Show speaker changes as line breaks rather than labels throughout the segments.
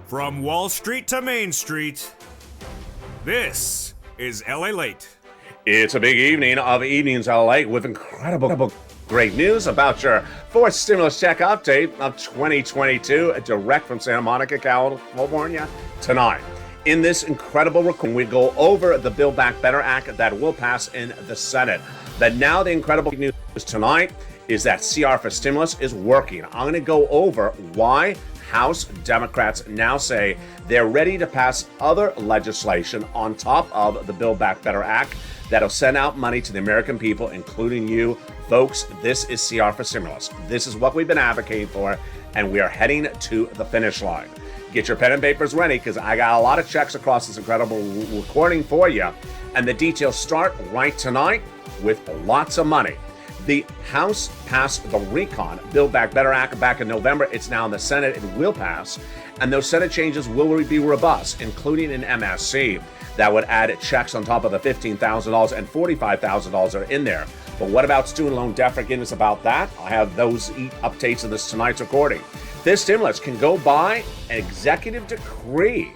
From Wall Street to Main Street, this is LALATE.
It's a big evening of Evenings LA with incredible great news about your fourth stimulus check update of 2022 direct from Santa Monica, California tonight. In this incredible recording, we go over the Build Back Better Act that will pass in the Senate. But now the incredible news tonight is that CR for stimulus is working. I'm going to go over why House Democrats now say they're ready to pass other legislation on top of the Build Back Better Act that'll send out money to the American people, including you. Folks, this is CR for stimulus. This is what we've been advocating for, and we are heading to the finish line. Get your pen and papers ready, because I got a lot of checks across this incredible recording for you. And the details start right tonight with lots of money. The House passed the Recon Build Back Better Act back in November. It's now in the Senate. It will pass. And those Senate changes will be robust, including an MSC that would add checks on top of the $15,000 and $45,000 are in there. But what about student loan debt forgiveness? About that, I have those updates in this tonight's recording. This stimulus can go by an executive decree.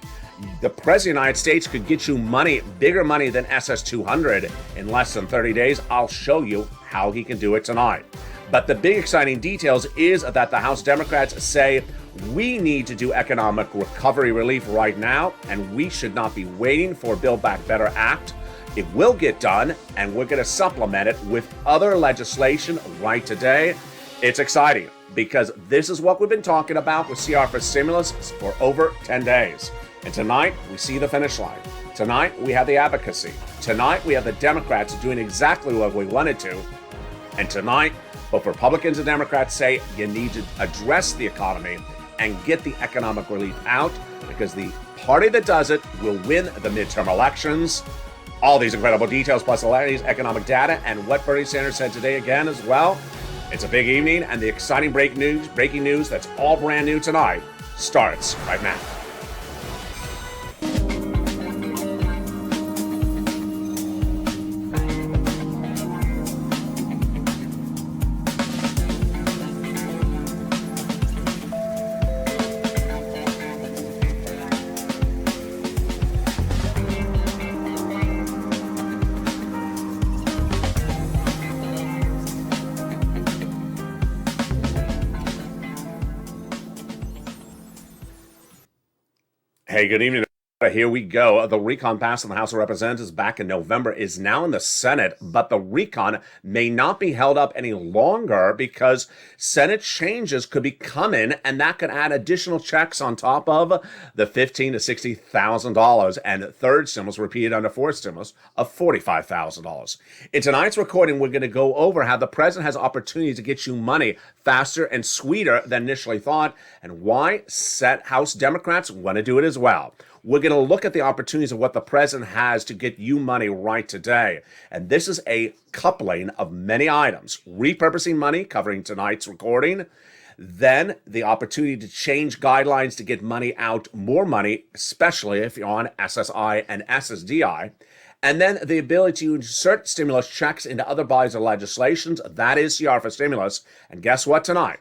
The President of the United States could get you money, bigger money than SS200 in less than 30 days. I'll show you how he can do it tonight. But the big exciting details is that the House Democrats say we need to do economic recovery relief right now, and we should not be waiting for Build Back Better Act. It will get done, and we're going to supplement it with other legislation right today. It's exciting because this is what we've been talking about with CR for stimulus for over 10 days. And tonight, we see the finish line. Tonight, we have the advocacy. Tonight, we have the Democrats doing exactly what we wanted to. And tonight, both Republicans and Democrats say you need to address the economy and get the economic relief out, because the party that does it will win the midterm elections. All these incredible details, plus the latest economic data, and what Bernie Sanders said today again as well. It's a big evening, and the exciting breaking news that's all brand new tonight starts right now. Hey, good evening. Here we go. The recon passed in the House of Representatives back in November is now in the Senate, but the recon may not be held up any longer because Senate changes could be coming, and that could add additional checks on top of the $15,000 to $60,000 and third stimulus repeated under fourth stimulus of $45,000. In tonight's recording, we're going to go over how the president has opportunities to get you money faster and sweeter than initially thought, and why House Democrats want to do it as well. We're going to look at the opportunities of what the president has to get you money right today. And this is a coupling of many items. Repurposing money, covering tonight's recording. Then the opportunity to change guidelines to get money out, more money, especially if you're on SSI and SSDI. And then the ability to insert stimulus checks into other bodies of legislations. That is CR for stimulus. And guess what tonight?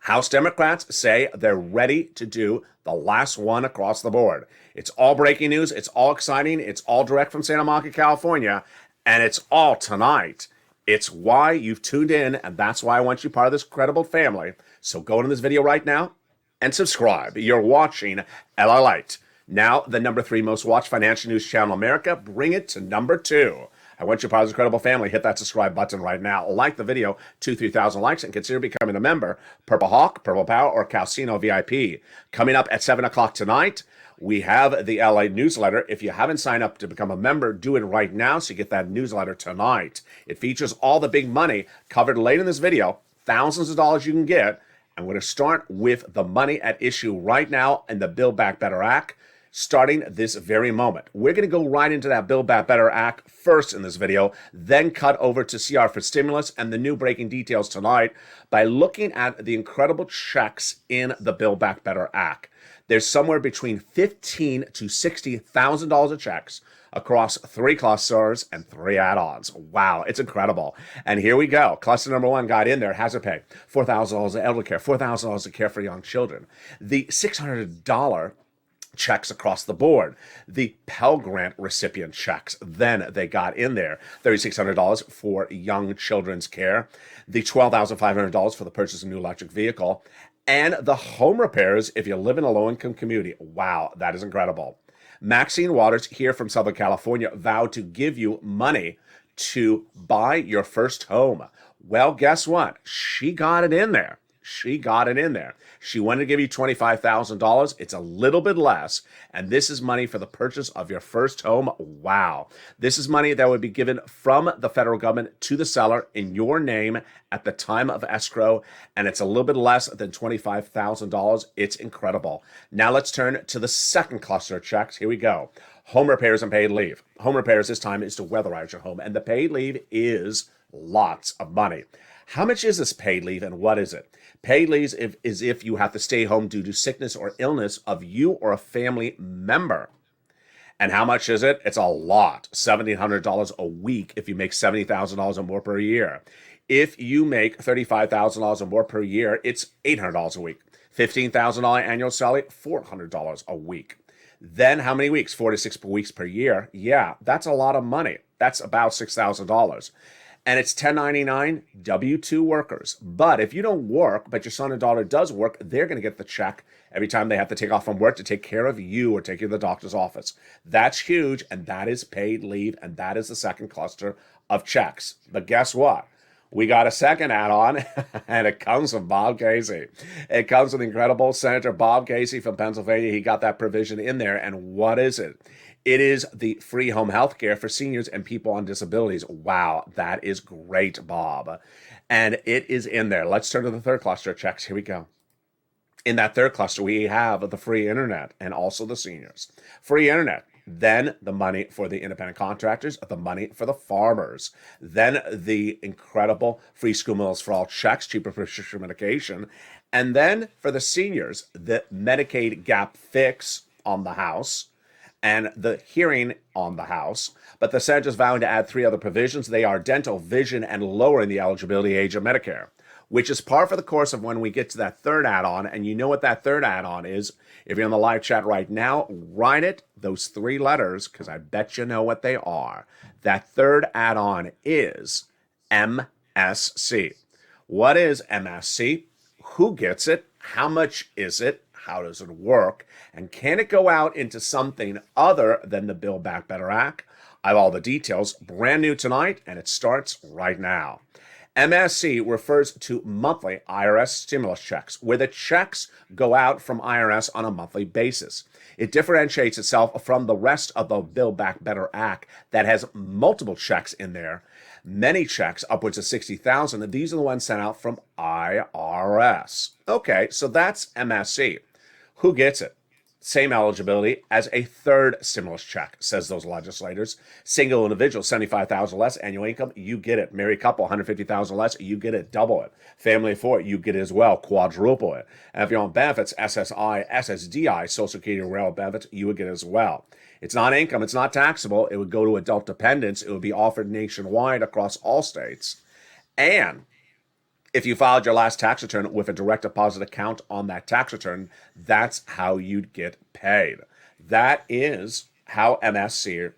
House Democrats say they're ready to do the last one across the board. It's all breaking news. It's all exciting. It's all direct from Santa Monica, California. And it's all tonight. It's why you've tuned in, and that's why I want you part of this incredible family. So go into this video right now and subscribe. You're watching LALATE. Now, the number 3 most watched financial news channel in America. Bring it to number 2. I want you part of this incredible family. Hit that subscribe button right now. Like the video, 2,000-3,000 likes, and consider becoming a member. Purple Hawk, Purple Power, or Calcino VIP. Coming up at 7 o'clock tonight, we have the LA newsletter. If you haven't signed up to become a member, do it right now so you get that newsletter tonight. It features all the big money covered late in this video, thousands of dollars you can get. And we're going to start with the money at issue right now in the Build Back Better Act. Starting this very moment. We're going to go right into that Build Back Better Act first in this video, then cut over to CR for stimulus and the new breaking details tonight by looking at the incredible checks in the Build Back Better Act. There's somewhere between $15,000 to $60,000 of checks across 3 clusters and 3 add-ons. Wow, it's incredible. And here we go. Cluster number 1 got in there, hazard pay, $4,000 of elder care, $4,000 of care for young children. The $600 checks across the board. The Pell Grant recipient checks, then they got in there. $3,600 for young children's care, the $12,500 for the purchase of a new electric vehicle, and the home repairs if you live in a low-income community. Wow, that is incredible. Maxine Waters here from Southern California vowed to give you money to buy your first home. Well, guess what? She got it in there. She got it in there. She wanted to give you $25,000. It's a little bit less. And this is money for the purchase of your first home. Wow. This is money that would be given from the federal government to the seller in your name at the time of escrow. And it's a little bit less than $25,000. It's incredible. Now let's turn to the second cluster of checks. Here we go. Home repairs and paid leave. Home repairs this time is to weatherize your home. And the paid leave is lots of money. How much is this paid leave and what is it? Paid leave is if you have to stay home due to sickness or illness of you or a family member. And how much is it? It's a lot. $1,700 a week if you make $70,000 or more per year. If you make $35,000 or more per year, it's $800 a week. $15,000 annual salary, $400 a week. Then how many weeks? 4 to 6 weeks per year. Yeah, that's a lot of money. That's about $6,000. And it's 1099 W-2 workers. But if you don't work, but your son or daughter does work, they're going to get the check every time they have to take off from work to take care of you or take you to the doctor's office. That's huge, and that is paid leave, and that is the second cluster of checks. But guess what? We got a second add-on, and it comes from Bob Casey. It comes from incredible Senator Bob Casey from Pennsylvania. He got that provision in there, and what is it? It is the free home health care for seniors and people on disabilities. Wow, that is great, Bob. And it is in there. Let's turn to the third cluster of checks. Here we go. In that third cluster, we have the free internet and also the seniors. Free internet. Then the money for the independent contractors, the money for the farmers, then the incredible free school meals for all checks, cheaper prescription medication, and then for the seniors, the Medicaid gap fix on the House and the hearing on the House. But the Senate is vowing to add 3 other provisions. They are dental, vision, and lowering the eligibility age of Medicare, which is par for the course of when we get to that third add-on. And you know what that third add-on is. If you're on the live chat right now, write it, those 3 letters, because I bet you know what they are. That third add-on is MSC. What is MSC? Who gets it? How much is it? How does it work? And can it go out into something other than the Build Back Better Act? I have all the details, brand new tonight, and it starts right now. MSC refers to monthly IRS stimulus checks, where the checks go out from IRS on a monthly basis. It differentiates itself from the rest of the Build Back Better Act that has multiple checks in there, many checks, upwards of 60,000, and these are the ones sent out from IRS. Okay, so that's MSC. Who gets it? Same eligibility as a third stimulus check, says those legislators. Single individual, 75,000 less annual income, you get it. Married couple, 150,000 less, you get it. Double it. Family of 4, you get it as well. Quadruple it. And if you're on benefits, SSI, SSDI, Social Security and Railroad benefits, you would get it as well. It's not income. It's not taxable. It would go to adult dependents. It would be offered nationwide across all states. And if you filed your last tax return with a direct deposit account on that tax return, that's how you'd get paid. That is how MSC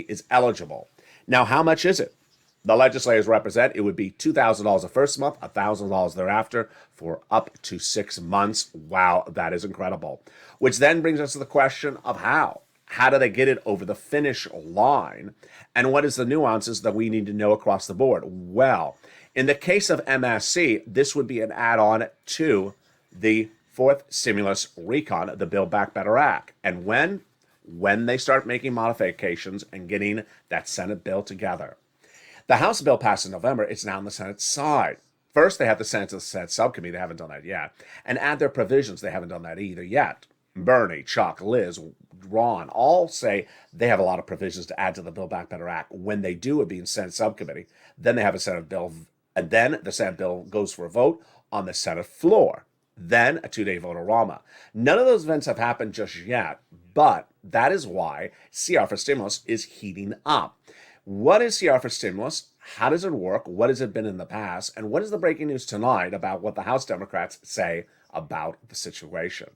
is eligible. Now, how much is it? The legislators represent it would be $2,000 the first month, $1,000 thereafter for up to 6 months. Wow, that is incredible. Which then brings us to the question of how. How do they get it over the finish line? And what is the nuances that we need to know across the board? Well, in the case of MSC, this would be an add-on to the fourth stimulus recon, the Build Back Better Act. And when they start making modifications and getting that Senate bill together. The House bill passed in November. It's now on the Senate side. First, they have to send it to the Senate subcommittee. They haven't done that yet. And add their provisions. They haven't done that either yet. Bernie, Chuck, Liz, Ron all say they have a lot of provisions to add to the Build Back Better Act. When they do, it be in Senate subcommittee. Then they have a Senate bill. And then the Senate bill goes for a vote on the Senate floor. Then a 2-day vote-a-rama. None of those events have happened just yet, but that is why CR for stimulus is heating up. What is CR for stimulus? How does it work? What has it been in the past? And what is the breaking news tonight about what the House Democrats say about the situation?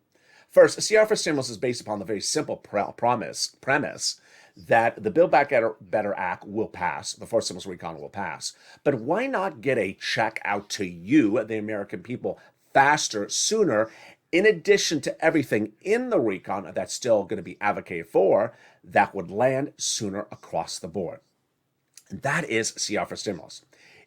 First, CR for stimulus is based upon the very simple premise that the Build Back Better Act will pass, the forced stimulus recon will pass. But why not get a check out to you, the American people, faster, sooner, in addition to everything in the recon that's still going to be advocated for, that would land sooner across the board? And that is CR for stimulus.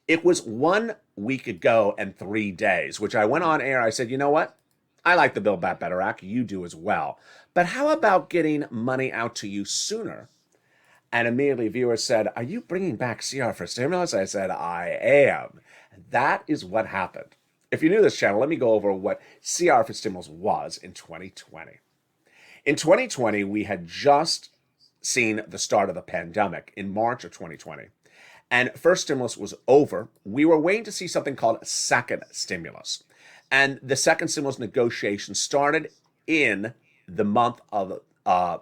It was 1 week ago and 3 days, which I went on air. I said, you know what? I like the Build Back Better Act. You do as well. But how about getting money out to you sooner? And immediately viewers said, are you bringing back CR for stimulus? I said, I am. That is what happened. If you're new to this channel, let me go over what CR for stimulus was in 2020. In 2020, we had just seen the start of the pandemic in March of 2020. And first stimulus was over. We were waiting to see something called second stimulus. And the second stimulus negotiation started in the month of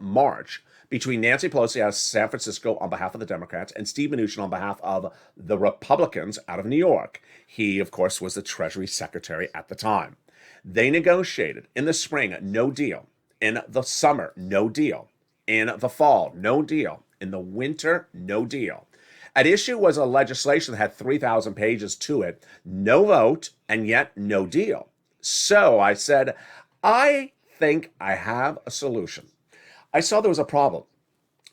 March between Nancy Pelosi out of San Francisco on behalf of the Democrats and Steve Mnuchin on behalf of the Republicans out of New York. He, of course, was the Treasury Secretary at the time. They negotiated in the spring, no deal. In the summer, no deal. In the fall, no deal. In the winter, no deal. At issue was a legislation that had 3,000 pages to it, no vote, and yet no deal. So I said, I think I have a solution. I saw there was a problem.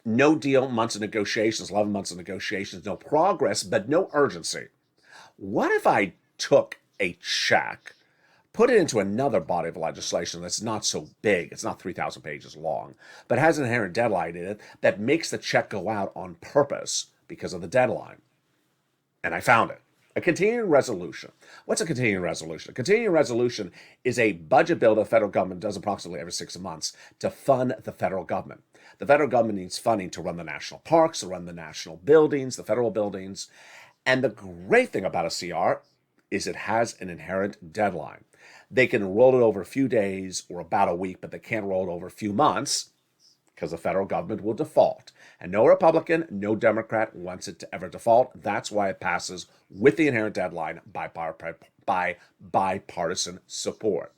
No deal, months of negotiations, 11 months of negotiations, no progress, but no urgency. What if I took a check, put it into another body of legislation that's not so big, it's not 3,000 pages long, but has an inherent deadline in it that makes the check go out on purpose because of the deadline? And I found it. A continuing resolution. What's a continuing resolution? A continuing resolution is a budget bill the federal government does approximately every 6 months to fund the federal government. The federal government needs funding to run the national parks, to run the national buildings, the federal buildings. And the great thing about a CR is it has an inherent deadline. They can roll it over a few days or about a week, but they can't roll it over a few months because the federal government will default. And no Republican, no Democrat wants it to ever default. That's why it passes with the inherent deadline by bipartisan support.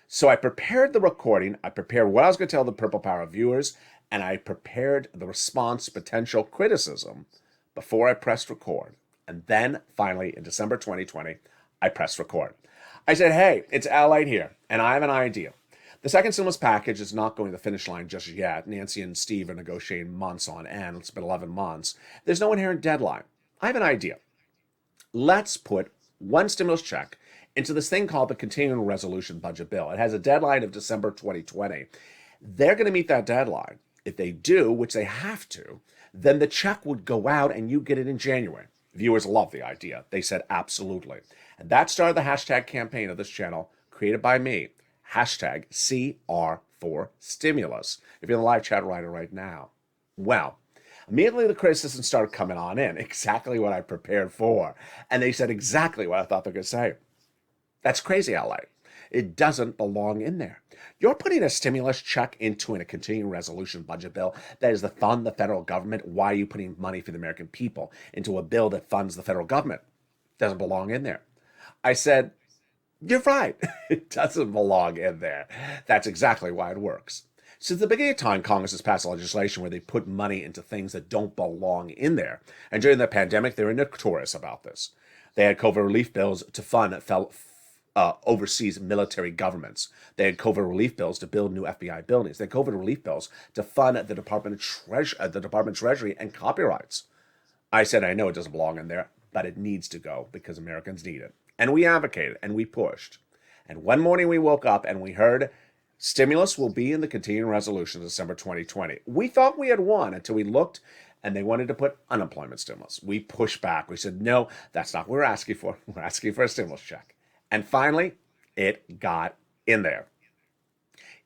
So I prepared the recording. I prepared what I was going to tell the Purple Power viewers, and I prepared the response potential criticism before I pressed record. And then finally, in December 2020, I pressed record. I said, hey, it's LALATE here, and I have an idea. The second stimulus package is not going to the finish line just yet. Nancy and Steve are negotiating months on end. It's been 11 months. There's no inherent deadline. I have an idea. Let's put one stimulus check into this thing called the Continuing Resolution Budget Bill. It has a deadline of December 2020. They're going to meet that deadline. If they do, which they have to, then the check would go out and you get it in January. Viewers love the idea. They said absolutely. And that started the hashtag campaign of this channel, created by me. Hashtag CR4Stimulus. If you're in the live chat right now. Well, immediately the criticism started coming on in. Exactly what I prepared for. And they said exactly what I thought they were going to say. That's crazy, LA. It doesn't belong in there. You're putting a stimulus check into a continuing resolution budget bill that is to fund the federal government. Why are you putting money for the American people into a bill that funds the federal government? Doesn't belong in there. I said, you're right. It doesn't belong in there. That's exactly why it works. Since the beginning of time, Congress has passed legislation where they put money into things that don't belong in there. And during the pandemic, they were notorious about this. They had COVID relief bills to fund overseas military governments. They had COVID relief bills to build new FBI buildings. They had COVID relief bills to fund the Department of Treasury and copyrights. I said, I know it doesn't belong in there, but it needs to go because Americans need it. And we advocated and we pushed. And one morning we woke up and we heard stimulus will be in the continuing resolution December 2020. We thought we had won until we looked and they wanted to put unemployment stimulus. We pushed back. We said, no, that's not what we're asking for. We're asking for a stimulus check. And finally, it got in there.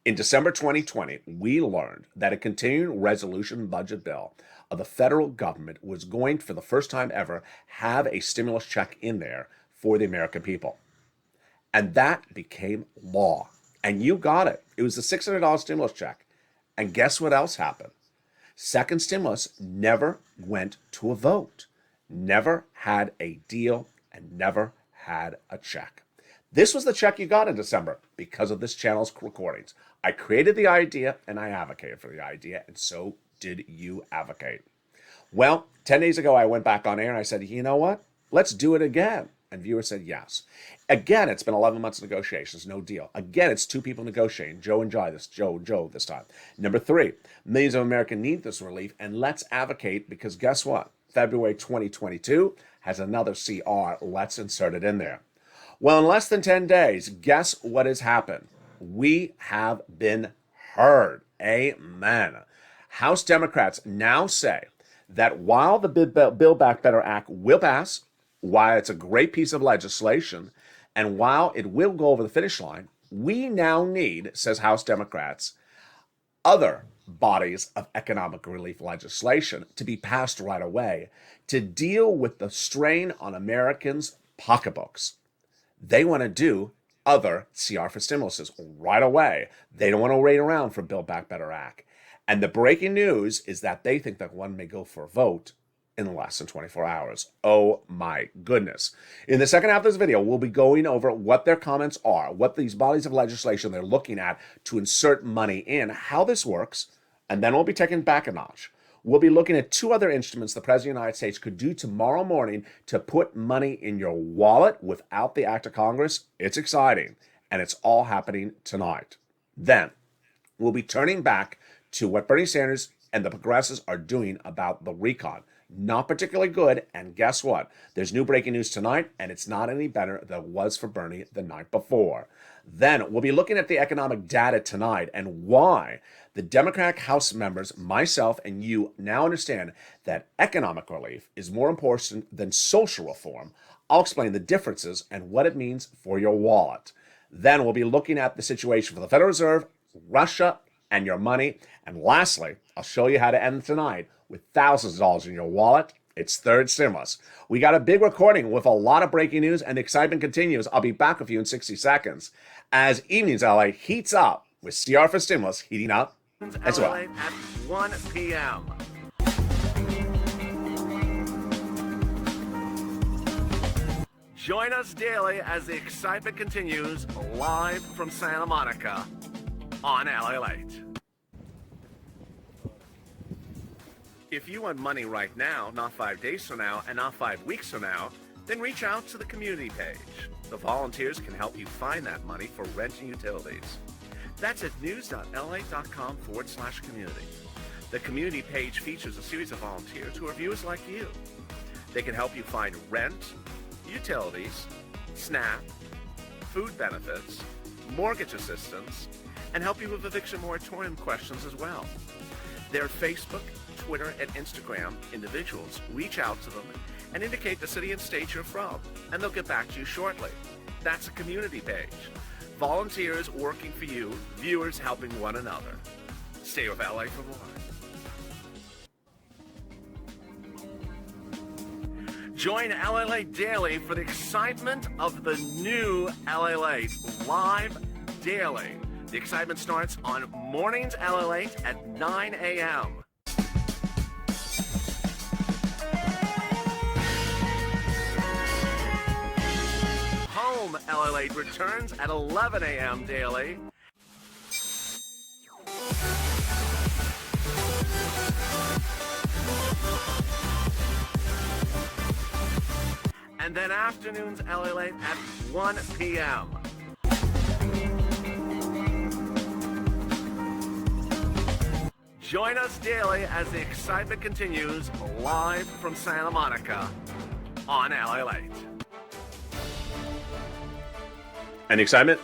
In December 2020, we learned that a continuing resolution budget bill of the federal government was going, for the first time ever, have a stimulus check in there for the American people. And that became law. And you got it. It was the $600 stimulus check. And guess what else happened? Second stimulus never went to a vote, never had a deal, and never had a check. This was the check you got in December because of this channel's recordings. I created the idea and I advocated for the idea, and so did you advocate. Well, 10 days ago, I went back on air and I said, you know what? Let's do it again. And viewers said yes. Again, it's been 11 months of negotiations, no deal. Again, it's two people negotiating, Joe and Joe this time. Number 3, millions of Americans need this relief, and let's advocate, because guess what? February 2022 has another CR. Let's insert it in there. Well, in less than 10 days, guess what has happened? We have been heard. Amen. House Democrats now say that while the Build Back Better Act will pass, while it's a great piece of legislation, and while it will go over the finish line, we now need, says House Democrats, other bodies of economic relief legislation to be passed right away to deal with the strain on Americans' pocketbooks. They want to do other CR for stimuluses right away. They don't want to wait around for Build Back Better Act. And the breaking news is that they think that one may go for a vote in less than 24 hours. Oh my goodness. In the second half of this video, we'll be going over what their comments are, what these bodies of legislation they're looking at to insert money in, how this works, and then we'll be taking back a notch. We'll be looking at 2 other instruments the President of the United States could do tomorrow morning to put money in your wallet without the act of Congress. It's exciting, and it's all happening tonight. Then, we'll be turning back to what Bernie Sanders and the progressives are doing about the recon. Not particularly good, and guess what? There's new breaking news tonight, and it's not any better than it was for Bernie the night before. Then we'll be looking at the economic data tonight and why the Democratic House members, myself, and you now understand that economic relief is more important than social reform. I'll explain the differences and what it means for your wallet. Then we'll be looking at the situation for the Federal Reserve, Russia, and your money. And lastly, I'll show you how to end tonight with thousands of dollars in your wallet. It's third stimulus. We got a big recording with a lot of breaking news, and the excitement continues. I'll be back with you in 60 seconds as Evenings LA heats up with CR for stimulus heating up as well.
At 1 p.m. Join us daily as the excitement continues live from Santa Monica on LALATE. If you want money right now, not 5 days from now, and not 5 weeks from now, then reach out to the community page. The volunteers can help you find that money for rent and utilities. That's at news.la.com/community. The community page features a series of volunteers who are viewers like you. They can help you find rent, utilities, SNAP, food benefits, mortgage assistance, and help you with eviction moratorium questions as well. Their Facebook, Twitter, and Instagram individuals reach out to them and indicate the city and state you're from, and they'll get back to you shortly. That's a community page. Volunteers working for you, viewers helping one another. Stay with LA for more. Join LALATE Daily for the excitement of the new LALATE live daily. The excitement starts on mornings LALATE at 9 a.m. Home LALATE returns at 11 a.m. daily. And then afternoons LALATE at 1 p.m. Join us daily as the excitement continues live from Santa Monica on LALATE.
And the excitement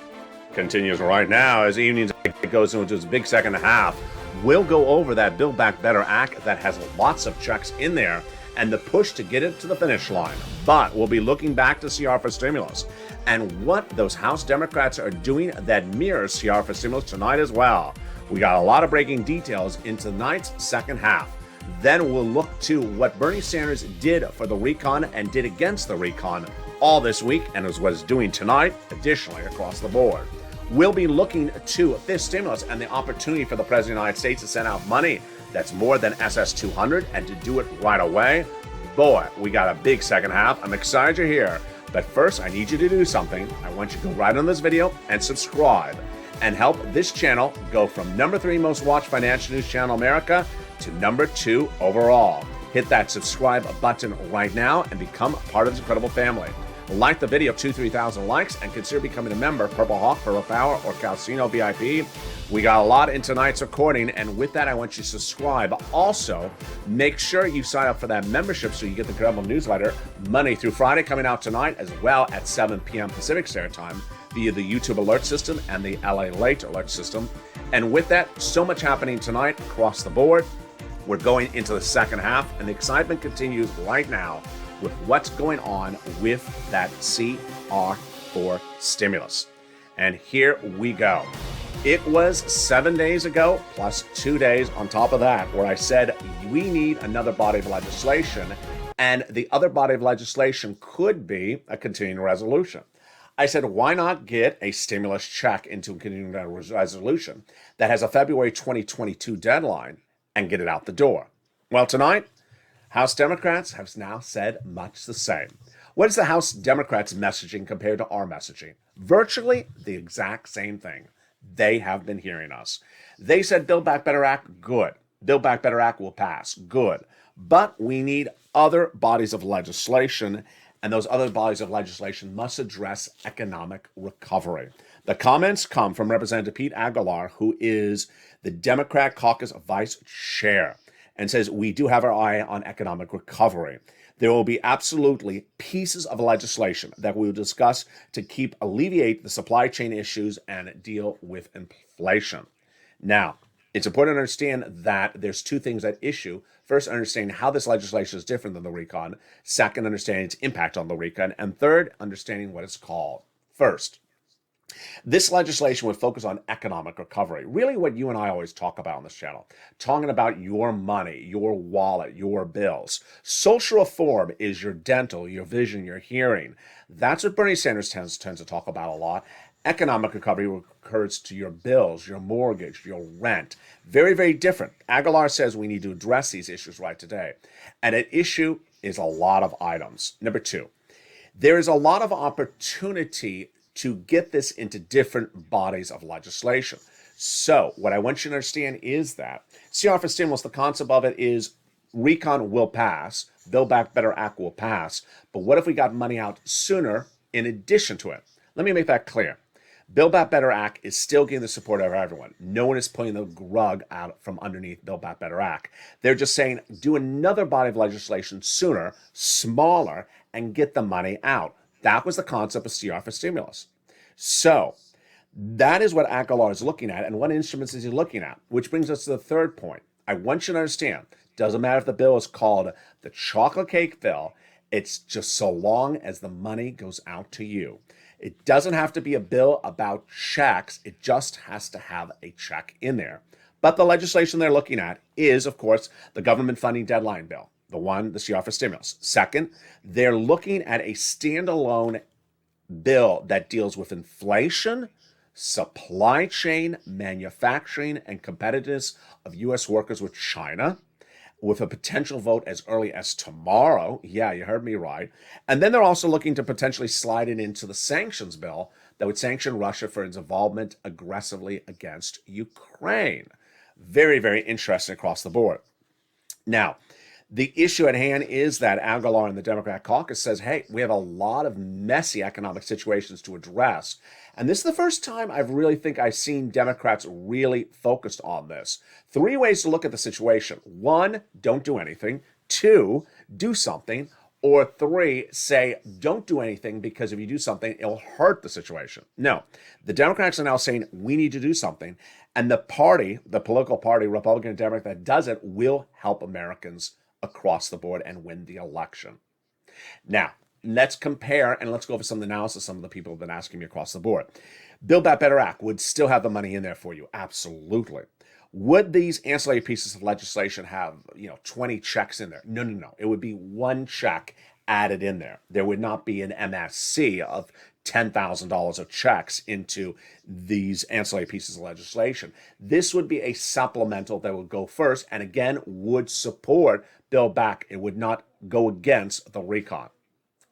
continues right now as Evenings goes into its big second half. We'll go over that Build Back Better Act that has lots of checks in there and the push to get it to the finish line. But we'll be looking back to CR for stimulus and what those House Democrats are doing that mirrors CR for stimulus tonight as well. We got a lot of breaking details in tonight's second half. Then we'll look to what Bernie Sanders did for the recon and did against the recon all this week and is what it's doing tonight, additionally across the board. We'll be looking to this stimulus and the opportunity for the President of the United States to send out money that's more than SS200 and to do it right away. Boy, we got a big second half. I'm excited you're here. But first, I need you to do something. I want you to go right on this video and subscribe and help this channel go from #3 most watched financial news channel in America to #2 overall. Hit that subscribe button right now and become a part of this incredible family. Like the video, 2,000-3,000 likes, and consider becoming a member, Purple Hawk, Purple Power, or Calcino VIP. We got a lot in tonight's recording, and with that, I want you to subscribe. Also, make sure you sign up for that membership so you get the incredible newsletter Monday through Friday coming out tonight, as well at 7 p.m. Pacific Standard Time via the YouTube alert system and the LALATE alert system. And with that, so much happening tonight across the board. We're going into the second half, and the excitement continues right now with what's going on with that CR4 stimulus. And here we go. It was 7 days ago, plus 2 days on top of that, where I said we need another body of legislation, and the other body of legislation could be a continuing resolution. I said, why not get a stimulus check into a continuing resolution that has a February 2022 deadline and get it out the door? Well, tonight, House Democrats have now said much the same. What is the House Democrats' messaging compared to our messaging? Virtually the exact same thing. They have been hearing us. They said Build Back Better Act, good. Build Back Better Act will pass, good. But we need other bodies of legislation, and those other bodies of legislation must address economic recovery. The comments come from Representative Pete Aguilar, who is the Democrat Caucus Vice Chair, and says we do have our eye on economic recovery. There will be absolutely pieces of legislation that we will discuss to alleviate the supply chain issues and deal with inflation. Now, it's important to understand that there's two things at issue. First, understanding how this legislation is different than the recon. Second, understanding its impact on the recon. And third, understanding what it's called. First, this legislation would focus on economic recovery, really what you and I always talk about on this channel, talking about your money, your wallet, your bills. Social reform is your dental, your vision, your hearing. That's what Bernie Sanders tends to talk about a lot. Economic recovery recurs to your bills, your mortgage, your rent. Very, very different. Aguilar says we need to address these issues right today. And at issue is a lot of items. Number two, there is a lot of opportunity to get this into different bodies of legislation. So what I want you to understand is that CR for stimulus, the concept of it is recon will pass, Build Back Better Act will pass, but what if we got money out sooner in addition to it? Let me make that clear. Build Back Better Act is still getting the support of everyone. No one is pulling the rug out from underneath Build Back Better Act. They're just saying, do another body of legislation sooner, smaller, and get the money out. That was the concept of CR for stimulus. So that is what Aguilar is looking at, and what instruments is he looking at? Which brings us to the third point. I want you to understand, doesn't matter if the bill is called the chocolate cake bill, it's just so long as the money goes out to you. It doesn't have to be a bill about checks, it just has to have a check in there. But the legislation they're looking at is, of course, the government funding deadline bill, the CR for stimulus. Second, they're looking at a standalone bill that deals with inflation, supply chain, manufacturing, and competitiveness of U.S. workers with China, with a potential vote as early as tomorrow. Yeah, you heard me right. And then they're also looking to potentially slide it into the sanctions bill that would sanction Russia for its involvement aggressively against Ukraine. Very, very interesting across the board. Now, the issue at hand is that Aguilar and the Democrat caucus says, hey, we have a lot of messy economic situations to address. And this is the first time I've seen Democrats really focused on this. 3 ways to look at the situation. 1, don't do anything. 2, do something. Or 3, say, don't do anything because if you do something, it'll hurt the situation. No, the Democrats are now saying we need to do something. And the political party, Republican and Democrat, that does it will help Americans across the board and win the election. Now, let's compare and let's go over some analysis some of the people have been asking me across the board. Build Back Better Act would still have the money in there for you. Absolutely. Would these ancillary pieces of legislation have, 20 checks in there? No. It would be 1 check added in there. There would not be an MSC of $10,000 of checks into these ancillary pieces of legislation. This would be a supplemental that would go first and again would support Build Back. It would not go against the recon.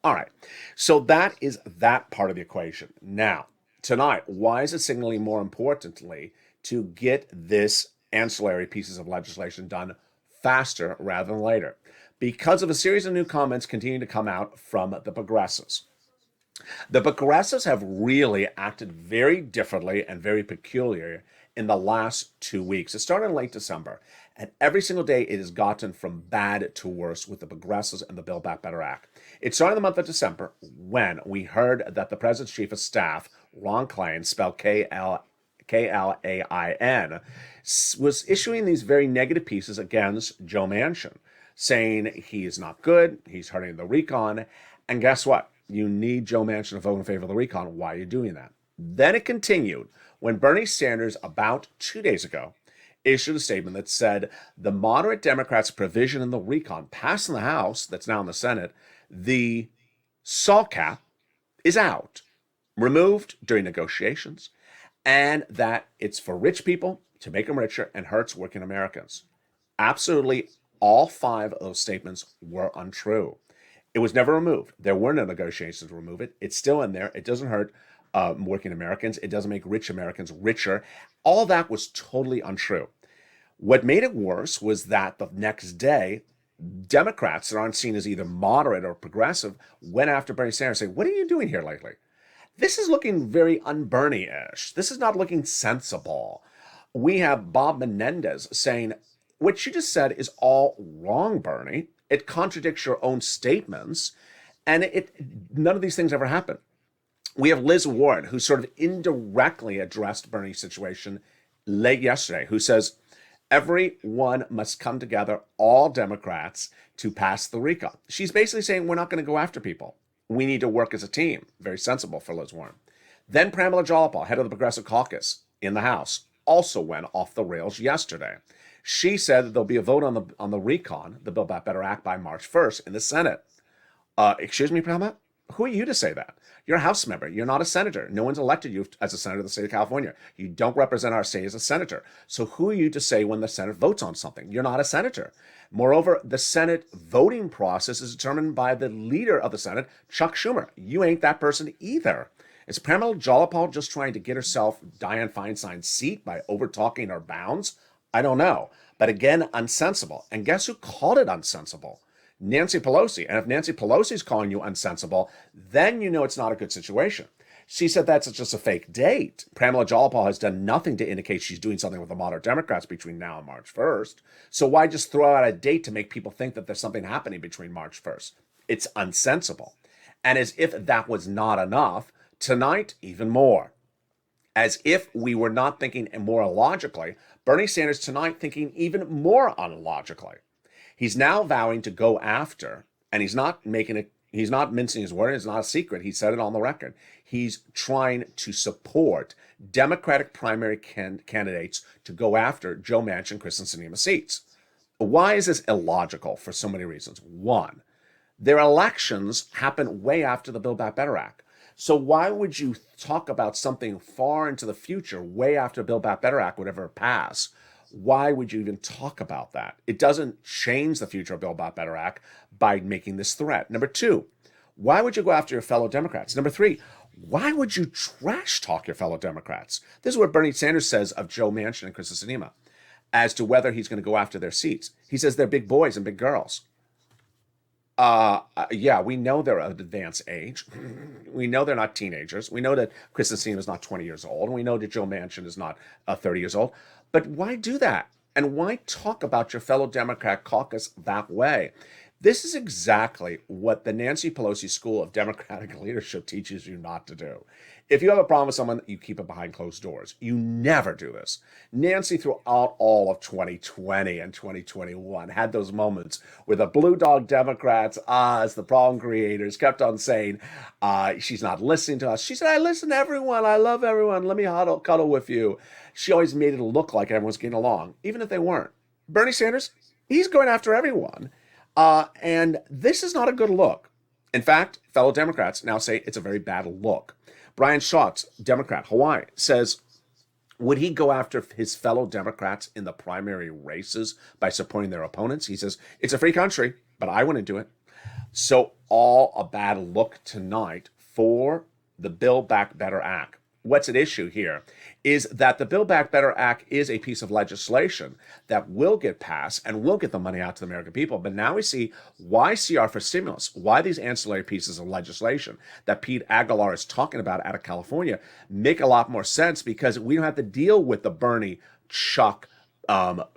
All right. So that is that part of the equation. Now, tonight, why is it signaling more importantly to get this ancillary pieces of legislation done faster rather than later? Because of a series of new comments continuing to come out from the progressives. The progressives have really acted very differently and very peculiar in the last 2 weeks. It started in late December, and every single day it has gotten from bad to worse with the progressives and the Build Back Better Act. It started in the month of December when we heard that the president's chief of staff, Ron Klain, spelled Klain, was issuing these very negative pieces against Joe Manchin, saying he is not good, he's hurting the recon, and guess what? You need Joe Manchin to vote in favor of the recon. Why are you doing that? Then it continued when Bernie Sanders, about 2 days ago, issued a statement that said the moderate Democrats' provision in the recon passed in the House, that's now in the Senate, the salt cap is out, removed during negotiations, and that it's for rich people to make them richer and hurts working Americans. Absolutely all 5 of those statements were untrue. It was never removed. There were no negotiations to remove it. It's still in there. It doesn't hurt working Americans. It doesn't make rich Americans richer. All that was totally untrue. What made it worse was that the next day, Democrats that aren't seen as either moderate or progressive went after Bernie Sanders saying, what are you doing here lately? This is looking very un-Bernie-ish. This is not looking sensible. We have Bob Menendez saying, what you just said is all wrong, Bernie. It contradicts your own statements, and none of these things ever happen. We have Liz Warren, who sort of indirectly addressed Bernie's situation late yesterday, who says, everyone must come together, all Democrats, to pass the recon. She's basically saying we're not going to go after people. We need to work as a team. Very sensible for Liz Warren. Then Pramila Jayapal, head of the Progressive Caucus in the House, also went off the rails yesterday. She said that there'll be a vote on the recon, the Build Back Better Act, by March 1st in the Senate. Excuse me, Pramila? Who are you to say that? You're a House member. You're not a senator. No one's elected you as a senator of the state of California. You don't represent our state as a senator. So who are you to say when the Senate votes on something? You're not a senator. Moreover, the Senate voting process is determined by the leader of the Senate, Chuck Schumer. You ain't that person either. Is Pramila Jayapal just trying to get herself Dianne Feinstein's seat by over-talking her bounds? I don't know. But again, unsensible. And guess who called it unsensible? Nancy Pelosi. And if Nancy Pelosi is calling you unsensible, then you know it's not a good situation. She said that's just a fake date. Pramila Jayapal has done nothing to indicate she's doing something with the moderate Democrats between now and March 1st. So why just throw out a date to make people think that there's something happening between March 1st? It's unsensible. And as if that was not enough, tonight, even more. As if we were not thinking more illogically, Bernie Sanders tonight thinking even more unlogically. He's now vowing to go after, and he's not mincing his word, it's not a secret, he said it on the record. He's trying to support Democratic primary candidates to go after Joe Manchin, Kyrsten Sinema seats. Why is this illogical? For so many reasons. One, their elections happen way after the Build Back Better Act. So why would you talk about something far into the future, way after Build Back Better Act would ever pass? Why would you even talk about that? It doesn't change the future of Build Back Better Act by making this threat. Number two, why would you go after your fellow Democrats? Number three, why would you trash talk your fellow Democrats? This is what Bernie Sanders says of Joe Manchin and Kyrsten Sinema as to whether he's going to go after their seats. He says they're big boys and big girls. Yeah, we know they're of advanced age. We know they're not teenagers. We know that Kyrsten Sinema is not 20 years old. We know that Joe Manchin is not 30 years old. But why do that? And why talk about your fellow Democrat caucus that way? This is exactly what the Nancy Pelosi School of Democratic Leadership teaches you not to do. If you have a problem with someone, you keep it behind closed doors. You never do this. Nancy, throughout all of 2020 and 2021, had those moments where the blue dog Democrats, as the problem creators, kept on saying, she's not listening to us. She said, I listen to everyone. I love everyone. Let me cuddle with you. She always made it look like everyone's getting along, even if they weren't. Bernie Sanders, he's going after everyone. And this is not a good look. In fact, fellow Democrats now say it's a very bad look. Brian Schatz, Democrat, Hawaii, says, would he go after his fellow Democrats in the primary races by supporting their opponents? He says, it's a free country, but I wouldn't do it. So all a bad look tonight for the Build Back Better Act. What's at issue here is that the Build Back Better Act is a piece of legislation that will get passed and will get the money out to the American people. But now we see why CR for stimulus, why these ancillary pieces of legislation that Pete Aguilar is talking about out of California make a lot more sense, because we don't have to deal with the Bernie, Chuck,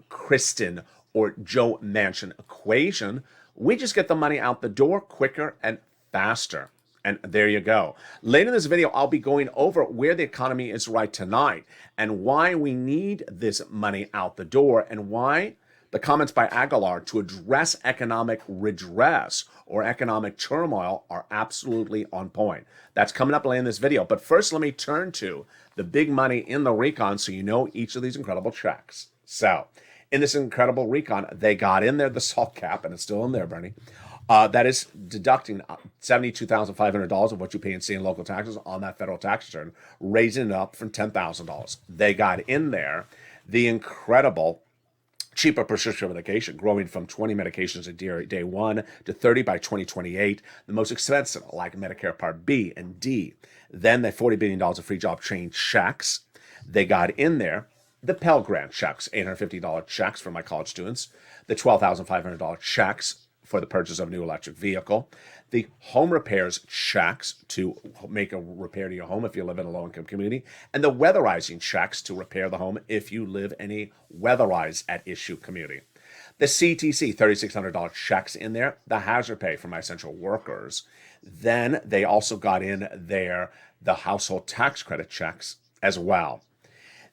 Kristen, or Joe Manchin equation. We just get the money out the door quicker and faster. And there you go. Later in this video, I'll be going over where the economy is right tonight and why we need this money out the door, and why the comments by Aguilar to address economic redress or economic turmoil are absolutely on point. That's coming up later in this video. But first, let me turn to the big money in the recon so you know each of these incredible checks. So in this incredible recon, they got in there the salt cap, and it's still in there, Bernie. That is deducting $72,500 of what you pay in state and local taxes on that federal tax return, raising it up from $10,000. They got in there the incredible cheaper prescription medication, growing from 20 medications a day one to 30 by 2028. The most expensive, like Medicare Part B and D. Then the $40 billion of free job training checks. They got in there the Pell Grant checks, $850 checks for my college students, the $12,500 checks for the purchase of a new electric vehicle, the home repairs checks to make a repair to your home if you live in a low-income community, and the weatherizing checks to repair the home if you live in a weatherized at issue community. The CTC, $3,600 checks in there, the hazard pay for my essential workers. Then they also got in there the household tax credit checks as well.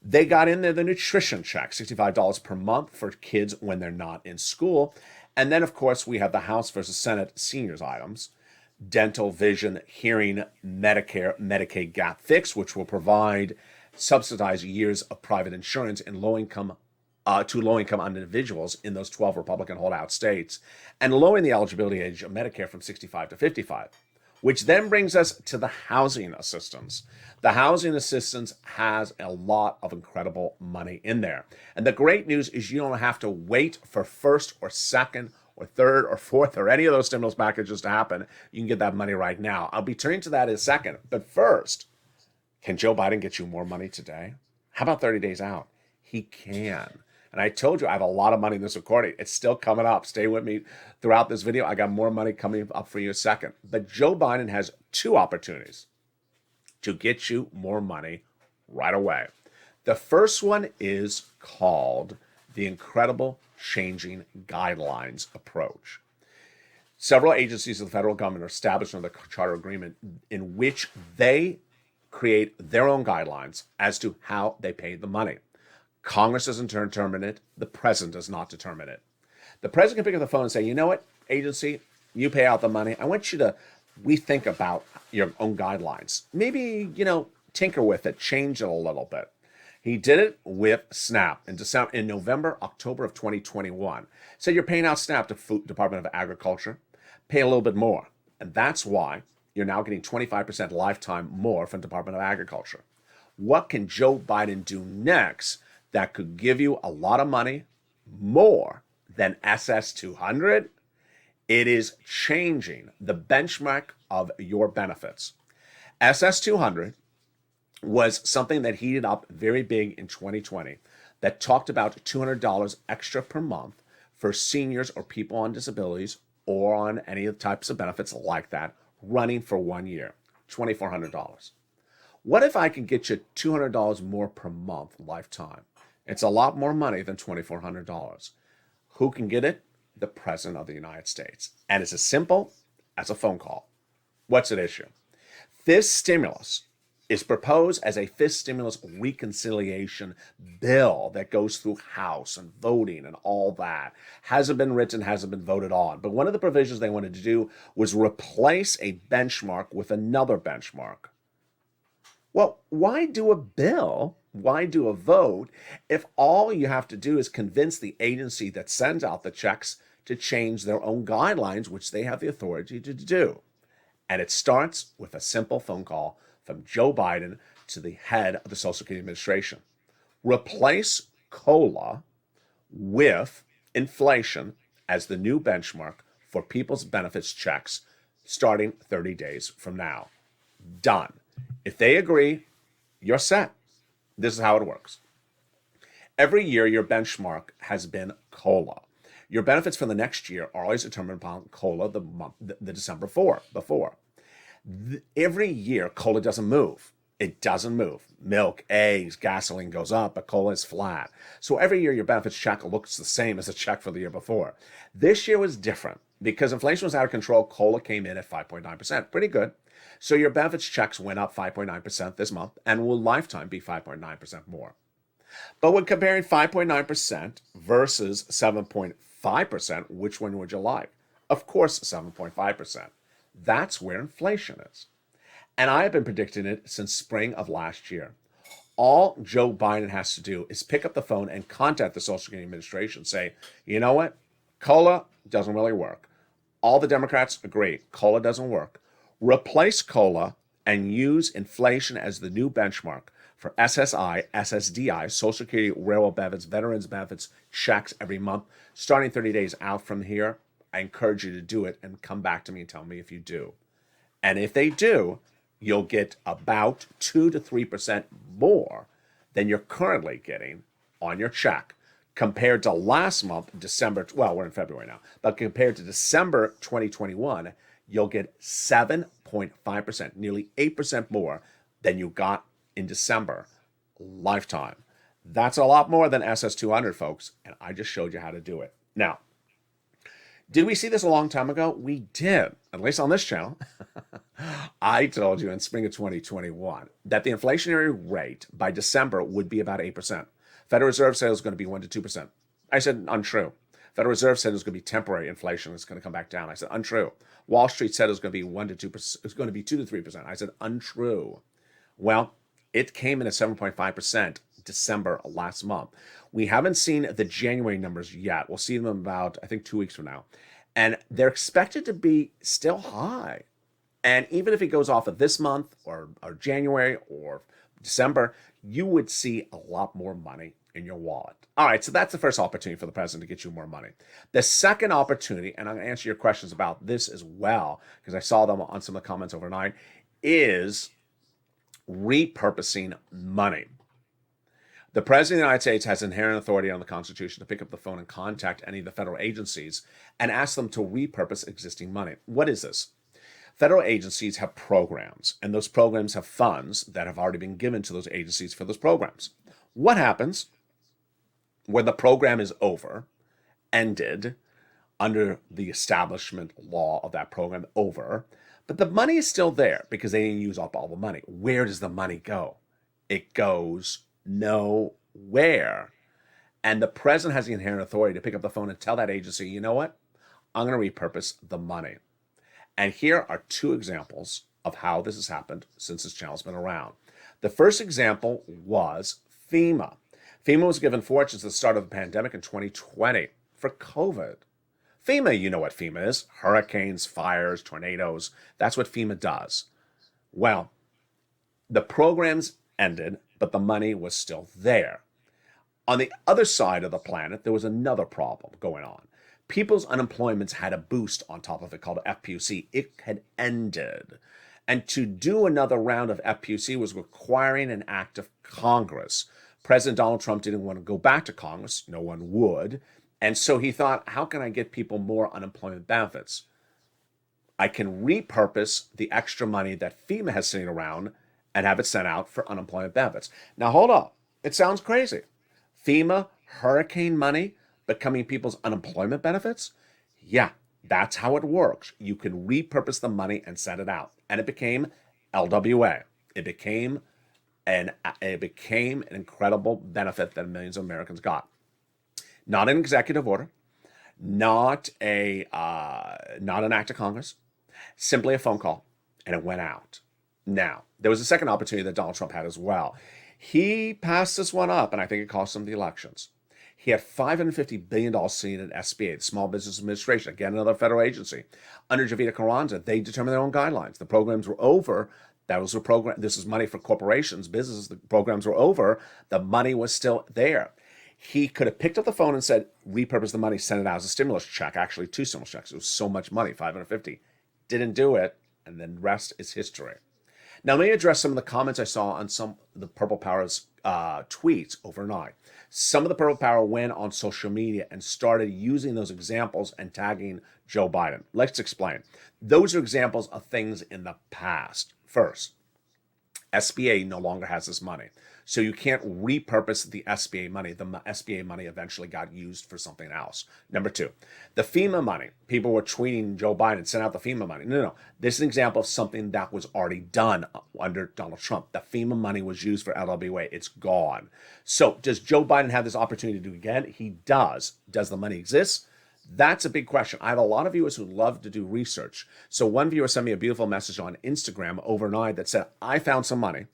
They got in there the nutrition check, $65 per month for kids when they're not in school. And then, of course, we have the House versus Senate seniors items, dental, vision, hearing, Medicare, Medicaid gap fix, which will provide subsidized years of private insurance in low-income to low-income individuals in those 12 Republican holdout states, and lowering the eligibility age of Medicare from 65 to 55. Which then brings us to the housing assistance. The housing assistance has a lot of incredible money in there. And the great news is you don't have to wait for first or second or third or fourth or any of those stimulus packages to happen. You can get that money right now. I'll be turning to that in a second. But first, can Joe Biden get you more money today? How about 30 days out? He can. And I told you I have a lot of money in this recording. It's still coming up. Stay with me throughout this video. I got more money coming up for you in a second. But Joe Biden has two opportunities to get you more money right away. The first one is called the Incredible Changing Guidelines Approach. Several agencies of the federal government are established under the Charter Agreement in which they create their own guidelines as to how they pay the money. Congress doesn't determine it. The president does not determine it. The president can pick up the phone and say, you know what, agency, you pay out the money. I want you to rethink about your own guidelines. Maybe, tinker with it, change it a little bit. He did it with SNAP in November, October of 2021. Said you're paying out SNAP to Food Department of Agriculture. Pay a little bit more. And that's why you're now getting 25% lifetime more from Department of Agriculture. What can Joe Biden do next that could give you a lot of money, more than SS200? It is changing the benchmark of your benefits. SS200 was something that heated up very big in 2020 that talked about $200 extra per month for seniors or people on disabilities or on any of the types of benefits like that running for 1 year, $2,400. What if I can get you $200 more per month lifetime? It's a lot more money than $2,400. Who can get it? The President of the United States. And it's as simple as a phone call. What's at issue? This stimulus is proposed as a fifth stimulus reconciliation bill that goes through House and voting and all that. Hasn't been written, hasn't been voted on. But one of the provisions they wanted to do was replace a benchmark with another benchmark. Well, why do a bill? Why do a vote if all you have to do is convince the agency that sends out the checks to change their own guidelines, which they have the authority to do? And it starts with a simple phone call from Joe Biden to the head of the Social Security Administration. Replace COLA with inflation as the new benchmark for people's benefits checks starting 30 days from now. Done. If they agree, you're set. This is how it works. Every year, your benchmark has been COLA. Your benefits for the next year are always determined upon COLA the December before. Every year, COLA doesn't move. It doesn't move. Milk, eggs, gasoline goes up, but COLA is flat. So every year, your benefits check looks the same as the check for the year before. This year was different because inflation was out of control. COLA came in at 5.9%. Pretty good. So your benefits checks went up 5.9% this month and will lifetime be 5.9% more. But when comparing 5.9% versus 7.5%, which one would you like? Of course, 7.5%. That's where inflation is. And I have been predicting it since spring of last year. All Joe Biden has to do is pick up the phone and contact the Social Security Administration, say, you know what? COLA doesn't really work. All the Democrats agree. COLA doesn't work. Replace COLA and use inflation as the new benchmark for SSI, SSDI, Social Security, railroad benefits, veterans benefits, checks every month. Starting 30 days out from here, I encourage you to do it and come back to me and tell me if you do. And if they do, you'll get about 2 to 3% more than you're currently getting on your check compared to last month, December. Well, we're in February now, but compared to December 2021, you'll get 7.5%, nearly 8% more than you got in December lifetime. That's a lot more than SS200, folks, and I just showed you how to do it. Now, did we see this a long time ago? We did, at least on this channel. I told you in spring of 2021 that the inflationary rate by December would be about 8%. Federal Reserve said it was going to be 1 to 2%. I said untrue. Federal Reserve said it was going to be temporary inflation. It's going to come back down. I said untrue. Wall Street said it was going to be 1 to 2%. It's going to be 2 to 3%. I said untrue. Well, it came in at 7.5% December last month. We haven't seen the January numbers yet. We'll see them about, I think, 2 weeks from now. And they're expected to be still high. And even if it goes off of this month or January or December, you would see a lot more money in your wallet. All right, so that's the first opportunity for the president to get you more money. The second opportunity, and I'm going to answer your questions about this as well, because I saw them on some of the comments overnight, is repurposing money. The President of the United States has inherent authority on the Constitution to pick up the phone and contact any of the federal agencies and ask them to repurpose existing money. What is this? Federal agencies have programs, and those programs have funds that have already been given to those agencies for those programs. What happens when the program is over, ended, under the establishment law of that program over, but the money is still there because they didn't use up all the money? Where does the money go? It goes nowhere. And the president has the inherent authority to pick up the phone and tell that agency, you know what? I'm going to repurpose the money. And here are two examples of how this has happened since this channel's been around. The first example was FEMA. FEMA was given fortunes at the start of the pandemic in 2020 for COVID. FEMA, you know what FEMA is. Hurricanes, fires, tornadoes. That's what FEMA does. Well, the programs ended, but the money was still there. On the other side of the planet, there was another problem going on. People's unemployments had a boost on top of it called FPUC. It had ended. And to do another round of FPUC was requiring an act of Congress. President Donald Trump didn't want to go back to Congress. No one would. And so he thought, how can I get people more unemployment benefits? I can repurpose the extra money that FEMA has sitting around and have it sent out for unemployment benefits. Now, hold up. It sounds crazy. FEMA, hurricane money, becoming people's unemployment benefits? Yeah, that's how it works. You can repurpose the money and send it out. And it became LWA. It became an incredible benefit that millions of Americans got. Not an executive order, not an act of Congress, simply a phone call, and it went out. Now, there was a second opportunity that Donald Trump had as well. He passed this one up, and I think it cost him the elections. He had $550 billion sitting in SBA, the Small Business Administration, again, another federal agency. Under Javita Carranza, they determined their own guidelines. The programs were over. That was a program. This is money for corporations, businesses. The programs were over. The money was still there. He could have picked up the phone and said, repurpose the money, send it out as a stimulus check. Actually, 2 stimulus checks. It was so much money, 550. Didn't do it, and then rest is history. Now, let me address some of the comments I saw on some of the Purple Power's tweets overnight. Some of the Purple Power went on social media and started using those examples and tagging Joe Biden. Let's explain. Those are examples of things in the past. First, SBA no longer has this money. So you can't repurpose the SBA money. The SBA money eventually got used for something else. Number 2, the FEMA money. People were tweeting Joe Biden, send out the FEMA money. No. This is an example of something that was already done under Donald Trump. The FEMA money was used for LWA. It's gone. So does Joe Biden have this opportunity to do it again? He does. Does the money exist? That's a big question. I have a lot of viewers who love to do research. So one viewer sent me a beautiful message on Instagram overnight that said, I found some money,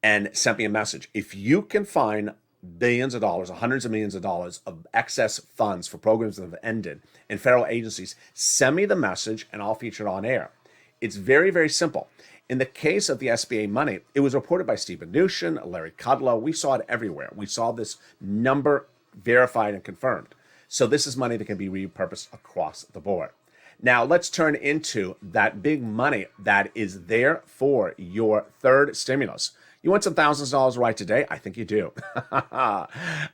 and sent me a message. If you can find billions of dollars, hundreds of millions of dollars of excess funds for programs that have ended in federal agencies, send me the message and I'll feature it on air. It's very, very simple. In the case of the SBA money, it was reported by Steve Mnuchin, Larry Kudlow. We saw it everywhere. We saw this number verified and confirmed. So this is money that can be repurposed across the board. Now let's turn into that big money that is there for your third stimulus. You want some thousands of dollars right today? I think you do.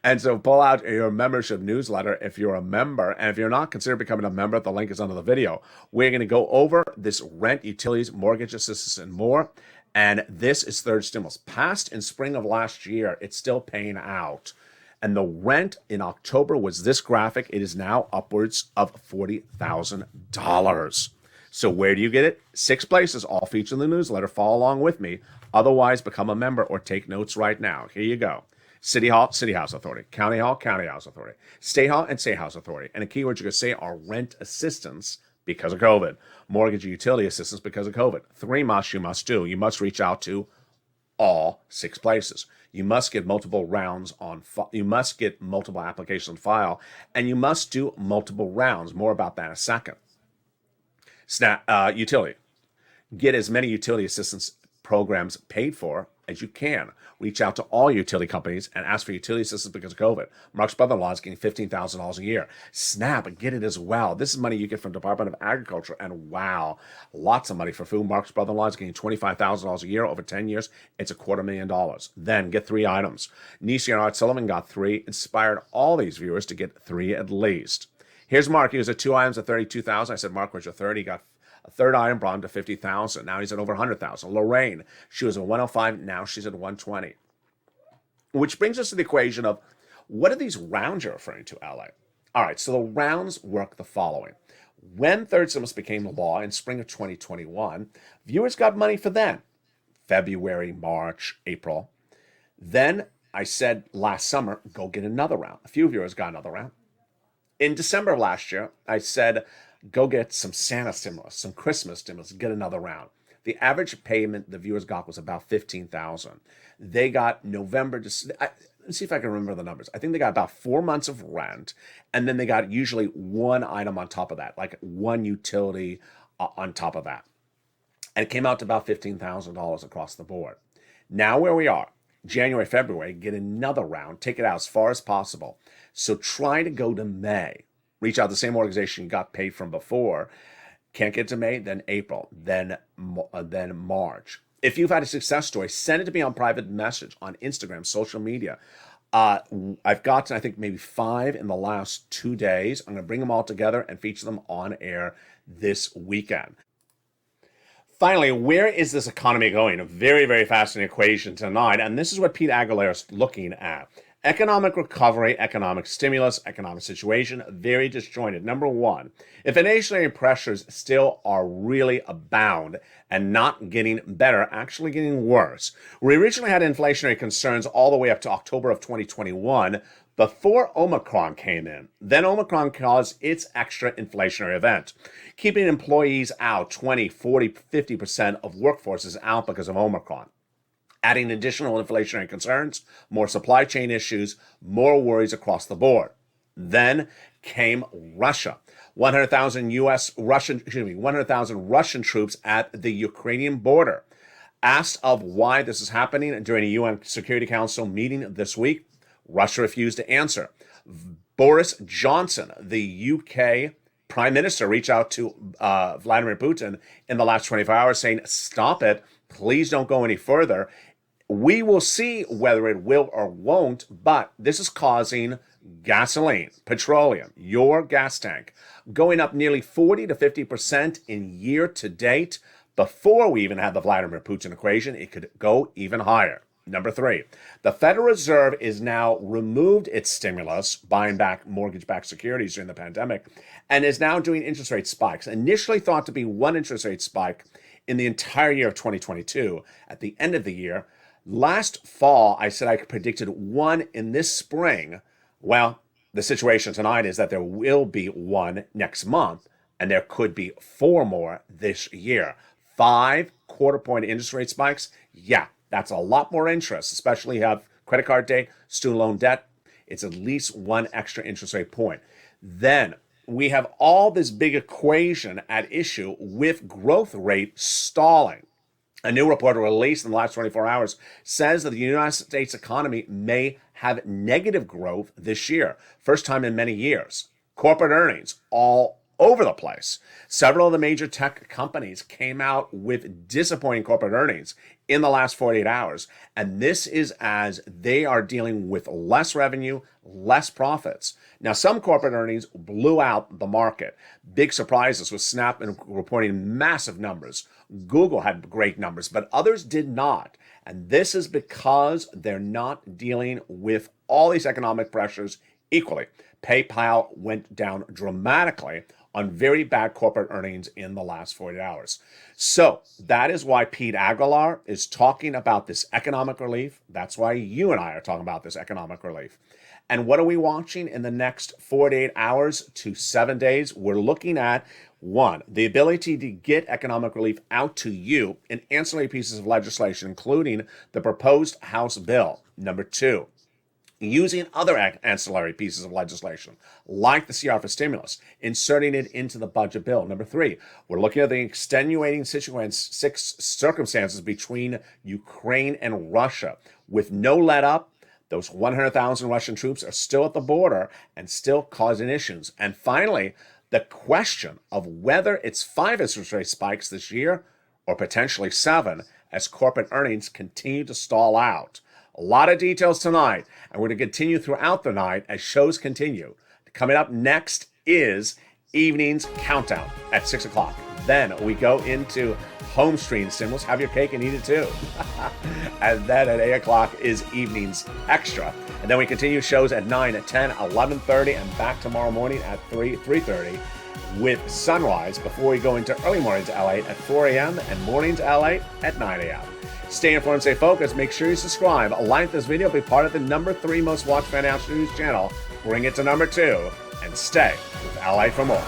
And so pull out your membership newsletter if you're a member. And if you're not, consider becoming a member. The link is under the video. We're going to go over this rent, utilities, mortgage assistance, and more. And this is third stimulus. Passed in spring of last year, it's still paying out. And the rent in October was this graphic. It is now upwards of $40,000. So where do you get it? 6 places, all featured in the newsletter. Follow along with me. Otherwise, become a member or take notes right now. Here you go. City Hall, City House Authority. County Hall, County House Authority. State Hall and State House Authority. And the keywords you're going to say are rent assistance because of COVID. Mortgage and utility assistance because of COVID. 3 musts you must do. You must reach out to all 6 places. You must get multiple rounds on you must get multiple applications on file, and you must do multiple rounds. More about that in a second. Utility. Get as many utility assistance programs paid for as you can. Reach out to all utility companies and ask for utility assistance because of COVID. Mark's brother-in-law is getting $15,000 a year. Snap and get it as well. This is money you get from Department of Agriculture, and wow, lots of money for food. Mark's brother-in-law is getting $25,000 a year over 10 years. It's $250,000. Then get 3 items. Nisi and Art Sullivan got 3. Inspired all these viewers to get 3 at least. Here's Mark. He was at 2 items at $32,000. I said, Mark, where's your third? He got a third item, brought him to $50,000. Now he's at over $100,000. Lorraine, she was at 105. Now she's at 120. Which brings us to the equation of what are these rounds you're referring to, LA? All right, so the rounds work the following. When third stimulus became law in spring of 2021, viewers got money for then. February, March, April. Then I said last summer, go get another round. A few viewers got another round. In December of last year, I said, go get some Santa stimulus, some Christmas stimulus, get another round. The average payment the viewers got was about $15,000. They got November, let's see if I can remember the numbers. I think they got about 4 months of rent, and then they got usually 1 item on top of that, like 1 utility on top of that. And it came out to about $15,000 across the board. Now where we are, January, February, get another round, take it out as far as possible. So try to go to May. Reach out to the same organization you got paid from before. Can't get to May, then April, then March. If you've had a success story, send it to me on private message on Instagram, social media. I've gotten, I think, maybe 5 in the last 2 days. I'm going to bring them all together and feature them on air this weekend. Finally, where is this economy going? A very, very fascinating equation tonight. And this is what Pete Aguilera is looking at. Economic recovery, economic stimulus, economic situation, very disjointed. Number 1, if inflationary pressures still are really abound and not getting better, actually getting worse. We originally had inflationary concerns all the way up to October of 2021 before Omicron came in. Then Omicron caused its extra inflationary event, keeping employees out, 20, 40, 50% of workforces out because of Omicron. Adding additional inflationary concerns, more supply chain issues, more worries across the board. Then came Russia. 100,000 Russian troops at the Ukrainian border. Asked of why this is happening during a UN Security Council meeting this week, Russia refused to answer. Boris Johnson, the UK Prime Minister, reached out to Vladimir Putin in the last 24 hours saying, stop it, please don't go any further. We will see whether it will or won't, but this is causing gasoline, petroleum, your gas tank, going up nearly 40 to 50% in year to date. Before we even had the Vladimir Putin equation, it could go even higher. Number 3, the Federal Reserve is now removed its stimulus, buying back mortgage-backed securities during the pandemic, and is now doing interest rate spikes. Initially thought to be one interest rate spike in the entire year of 2022. At the end of the year, last fall, I said I predicted one in this spring. Well, the situation tonight is that there will be one next month, and there could be 4 more this year. 5 quarter-point interest rate spikes? Yeah, that's a lot more interest, especially if you have credit card debt, student loan debt. It's at least 1 extra interest rate point. Then we have all this big equation at issue with growth rate stalling. A new report released in the last 24 hours says that the United States economy may have negative growth this year, first time in many years. Corporate earnings all over the place. Several of the major tech companies came out with disappointing corporate earnings in the last 48 hours, and this is as they are dealing with less revenue, less profits. Now, some corporate earnings blew out the market. Big surprises with Snap reporting massive numbers. Google had great numbers, but others did not. And this is because they're not dealing with all these economic pressures equally. PayPal went down dramatically on very bad corporate earnings in the last 48 hours. So that is why Pete Aguilar is talking about this economic relief. That's why you and I are talking about this economic relief. And what are we watching in the next 48 hours to 7 days? We're looking at, 1, the ability to get economic relief out to you in ancillary pieces of legislation, including the proposed House bill. Number 2, using other ancillary pieces of legislation, like the CR for stimulus, inserting it into the budget bill. Number 3, we're looking at the extenuating circumstances between Ukraine and Russia. With no let-up, those 100,000 Russian troops are still at the border and still causing issues. And finally, the question of whether it's 5 interest rate spikes this year or potentially 7 as corporate earnings continue to stall out. A lot of details tonight, and we're going to continue throughout the night as shows continue. Coming up next is Evening's Countdown at 6 o'clock. Then we go into home stream stimulus. Have your cake and eat it too. And then at 8 o'clock is Evening's Extra. And then we continue shows at 9, at 10, 11:30, and back tomorrow morning at 3:30 with Sunrise before we go into early mornings LA at 4 a.m. and mornings LA at 9 a.m. Stay informed, stay focused. Make sure you subscribe, like this video, be part of the number 3 most watched financial news channel. Bring it to number 2, and stay with LA for more.